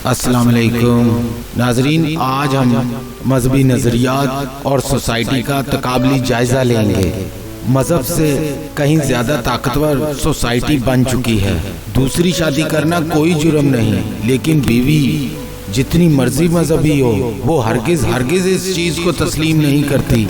السلام علیکم ناظرین، آج ہم مذہبی نظریات اور سوسائٹی کا تقابلی جائزہ لیں گے۔ مذہب سے کہیں زیادہ طاقتور سوسائٹی بن چکی ہے۔ دوسری شادی کرنا کوئی جرم نہیں، لیکن بیوی جتنی مرضی مذہبی ہو وہ ہرگز اس چیز کو تسلیم نہیں کرتی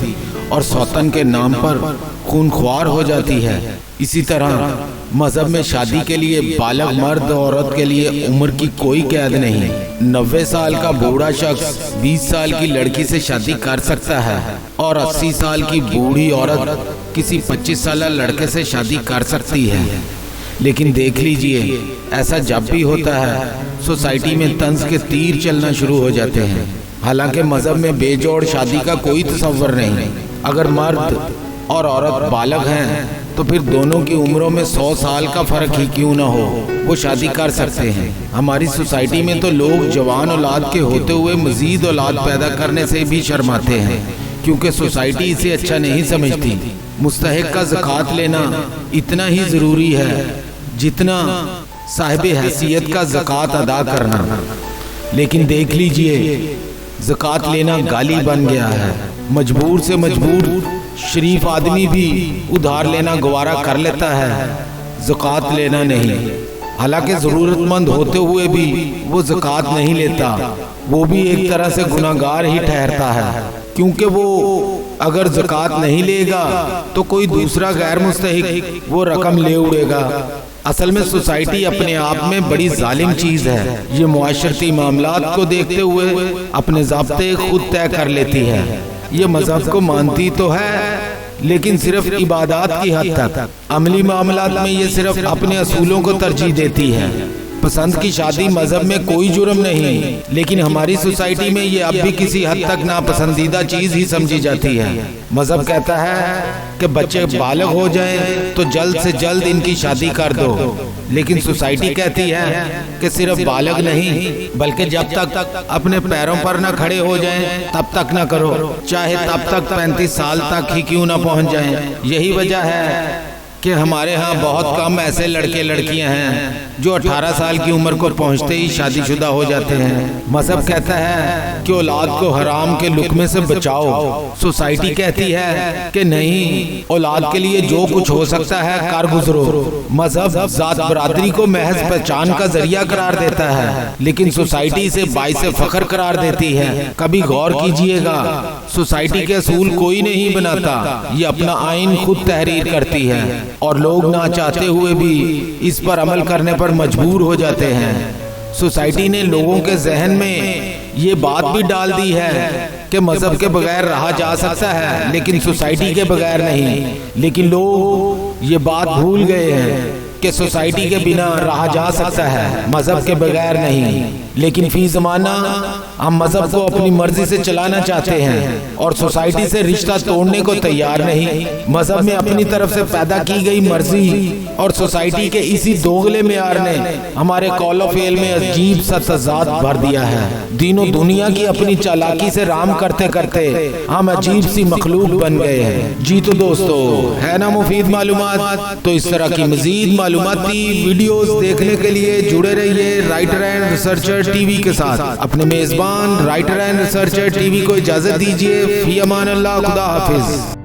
اور سوتن کے نام پر خونخوار ہو جاتی ہے۔ اسی طرح مذہب میں شادی کے لیے بالغ مرد اور عورت کے لیے عمر کی کوئی قید نہیں۔ 90 سال کا بوڑھا شخص 20 سال کی لڑکی سے شادی کر سکتا ہے اور 80 سال کی بوڑھی عورت کسی 25 سالہ لڑکے سے شادی کر سکتی ہے۔ لیکن دیکھ لیجئے، ایسا جب بھی ہوتا ہے سوسائٹی میں طنز کے تیر چلنا شروع ہو جاتے ہیں۔ حالانکہ مذہب میں بے جوڑ شادی کا کوئی تصور نہیں۔ اگر مرد اور عورت بالغ ہیں تو پھر دونوں کی عمروں میں 100 سال کا فرق ہی کیوں نہ ہو، وہ شادی کر سکتے ہیں۔ ہماری سوسائٹی میں تو لوگ جوان اولاد کے ہوتے ہوئے مزید اولاد پیدا کرنے سے بھی شرماتے ہیں، کیونکہ سوسائٹی اسے اچھا نہیں سمجھتی۔ مستحق کا زکوٰۃ لینا اتنا ہی ضروری ہے جتنا صاحب حیثیت کا زکوٰۃ ادا کرنا۔ لیکن دیکھ لیجئے، زکوٰۃ لینا گالی بن گیا ہے۔ مجبور سے مجبور شریف آدمی بھی ادھار لینا گوارا کر لیتا ہے، زکوٰۃ لینا نہیں۔ حالانکہ ضرورت مند ہوتے ہوئے بھی وہ زکوٰۃ نہیں لیتا، وہ بھی ایک طرح سے گناہگار ہی ٹھہرتا ہے، کیونکہ وہ اگر زکوٰۃ نہیں لے گا تو کوئی دوسرا غیر مستحق وہ رقم لے اڑے گا۔ اصل میں سوسائٹی اپنے آپ میں بڑی ظالم چیز ہے۔ یہ معاشرتی معاملات کو دیکھتے ہوئے اپنے ضابطے خود طے کر لیتی ہے۔ یہ مذہب کو مانتی تو ہے، لیکن صرف عبادات کی حد تک۔ عملی معاملات میں یہ صرف اپنے اصولوں کو ترجیح دیتی ہے۔ پسند کی شادی مذہب میں کوئی جرم نہیں، لیکن ہماری سوسائٹی میں یہ اب بھی کسی حد تک ناپسندیدہ چیز ہی سمجھی جاتی ہے۔ مذہب کہتا ہے کہ بچے بالغ ہو جائیں تو جلد سے جلد ان کی شادی کر دو، لیکن سوسائٹی کہتی ہے کہ صرف بالغ نہیں بلکہ جب تک اپنے پیروں پر نہ کھڑے ہو جائیں تب تک نہ کرو، چاہے تب تک 35 سال تک ہی کیوں نہ پہنچ جائیں۔ یہی وجہ ہے کہ ہمارے ہاں بہت کم ایسے لڑکے لڑکیاں ہیں جو 18 سال کی عمر کو پہنچتے ہی شادی شدہ ہو جاتے ہیں۔ مذہب کہتا ہے کہ اولاد کو حرام کے لقمے سے بچاؤ، سوسائٹی کہتی ہے کہ نہیں، اولاد کے لیے جو کچھ ہو سکتا ہے کر گزرو۔ مذہب ذات برادری کو محض پہچان کا ذریعہ قرار دیتا ہے، لیکن سوسائٹی اسے باعث فخر قرار دیتی ہے۔ کبھی غور کیجئے گا، سوسائٹی کے اصول کوئی نہیں بناتا، یہ اپنا آئین خود تحریر کرتی ہے، اور لوگ نہ چاہتے ہوئے بھی اس پر عمل کرنے پر مجبور ہو جاتے ہیں۔ سوسائٹی نے لوگوں کے ذہن میں یہ بات بھی ڈال دی ہے کہ مذہب کے بغیر رہا جا سکتا ہے لیکن سوسائٹی کے بغیر نہیں، لیکن لوگ یہ بات بھول گئے ہیں کہ سوسائٹی کے بنا رہا جا سکتا ہے، مذہب کے بغیر نہیں۔ لیکن فی زمانہ ہم مذہب کو اپنی مرضی سے چلانا چاہتے ہیں اور سوسائٹی سے رشتہ توڑنے کو تیار نہیں۔ مذہب میں اپنی طرف سے پیدا کی گئی مرضی اور سوسائٹی کے اسی دوغلے معیار نے ہمارے قول و فعل میں عجیب سا تضاد بھر دیا ہے۔ دین و دنیا کی اپنی چالاکی سے رام کرتے کرتے ہم عجیب سی مخلوق بن گئے ہیں۔ جی تو دوستو، ہے نا مفید معلومات؟ تو اس طرح کی مزید معلوماتی ویڈیوز دیکھنے کے لیے جڑے رہیے writer and researcher T V کے ساتھ۔ اپنے میزبان writer and researcher T V کو اجازت دیجیے۔ فی امان اللہ، خدا حافظ۔